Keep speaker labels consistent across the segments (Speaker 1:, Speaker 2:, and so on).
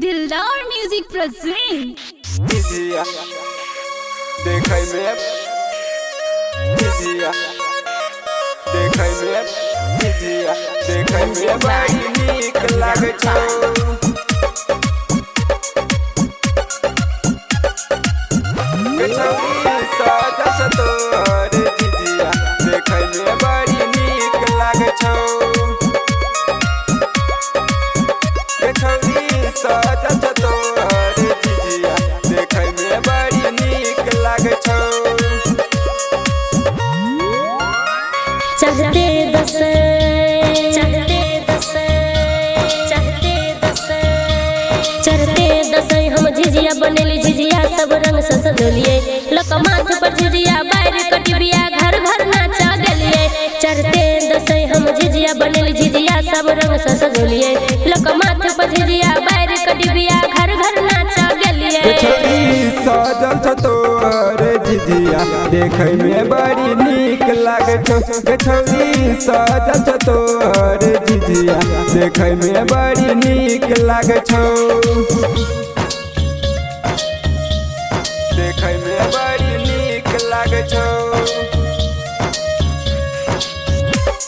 Speaker 1: दिलदार music present
Speaker 2: झिझिया देखै में झिझिया देखै में झिझिया देखै में बड़ी नीक लागै छौ गछौरी सजल छ तोहर झिझिया देखै में बड़ी नीक लागै छौ गछौरी सजल छ तोहर झिझिया देखै में बड़ी नीक लागै छौ
Speaker 3: चढ़ते दस हम झिझिया बनेली झिझिया सब रंग से सजलिए लोक माथ पर झिझिया बैर कटिबिया घर घर नाचा गेलिए चढ़ते दस हम झिझिया बनेली झिझिया सब रंग से सजलिए लोक माथ पर झिझिया बैर कटिबिया घर घर नाचा गेलिए
Speaker 2: गछौरी सजल छ तोहर झिझिया देखै में बड़ी नीक लागै छौ गछौरी सजल छ तोहर झिझिया देखै में बड़ी नीक लागै छौ देखै में बड़ी नीक लागै छौ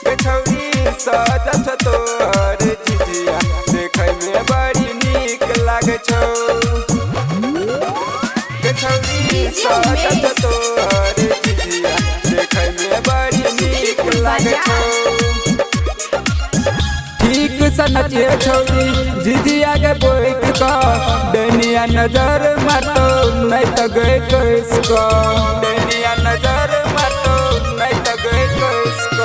Speaker 2: गछौरी सजल छ तोहर झिझिया देखै में बड़ी नीक लागै छौ गछौरी सजल छ तोहर झिझिया देखै में बड़ी नीक लागै छौ ठीक से नचिए छौरी झिझिया के बोइक क डनिया नजर मारतो नहीं त गए कैस क डनिया नजर मारतो नहीं त गए कैस क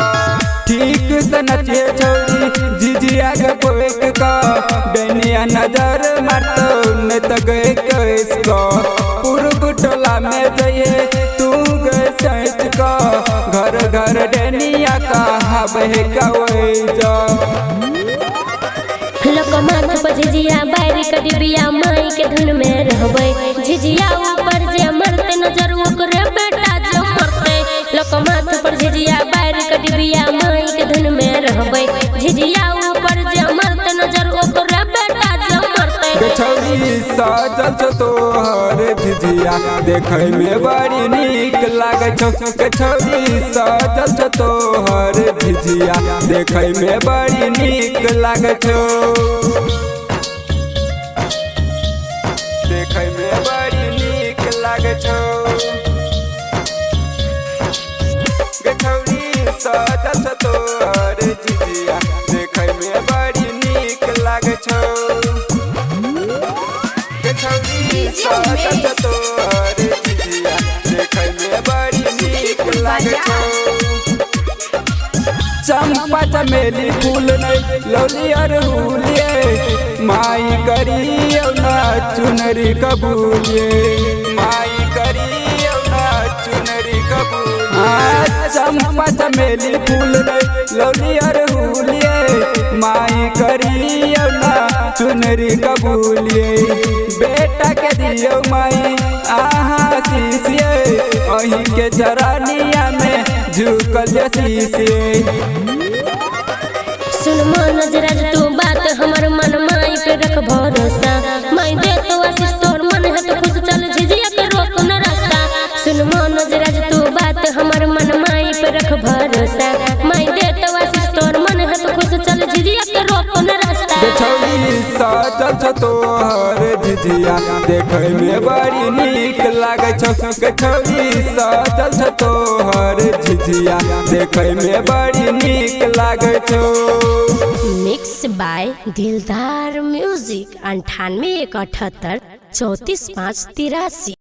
Speaker 2: ठीक से नचिए छौरी झिझिया के बोइक क डनिया नजर मारतो नहीं त गए कैस क पूर्व टोला में जइए तू गए सैच क घर घर डनिया कहा बहे कवै जा
Speaker 3: लोक माथ पर झिझिया बैर कटिबिया माई के धुन में रहबै झिझिया ऊपर जे मरते नजर ओकरे बेटा जो मरते लोक माथ पर झिझिया बैर कटिबिया माई के धुन में रहबै झिझिया ऊपर जे मरते नजर ओकरे बेटा जो मरते
Speaker 2: गछौरी सजल छ तोहर झिझिया देखै में बड़ी नीक लागै छौ गछौरी सजल छ तोहर झिझिया देखै में बड़ी नीक लागै छौ देखै में बड़ी नीक लागै छौ गछौरी सजल छ तोहर झिझिया देखै में बड़ी नीक लागै छौ गछौरी सजल छ तोहर झिझिया देखै में बड़ी नीक लागै छौ चंपा चमेली फूल नहीं लौली अरहुलिए माई करियो ना चुनरी कबूलिए माई करियो ना चुनरी कबूलिए चंपा चमेली फूल नहीं लौली अरहुलिए माई करियो ना चुनरी कबूलिए बेटा के दियो माई आहा शीशिए अही के जरानिया में झुकल शीशिए
Speaker 3: सुन मनोजराज तू बात हमर मन माई पे रख भरोसा माई दे तो आशीष तोर मन है तो खुश चल झिझिया के रोक न रास्ता सुन मनोजराज तू बात हमर मन माई पे रख भरोसा माई दे तो आशीष तोर मन है तो खुश चल झिझिया के रोक न रास्ता
Speaker 2: गछौरी सजल छ तोहर झिझिया देखै में बड़ी नीक लागै छौ गछौरी सजल छ तोहर झिझिया देखै में बड़ी नीक लागै छौ
Speaker 3: मिक्स बाय दिलदार म्यूजिक 98 178 34 5 83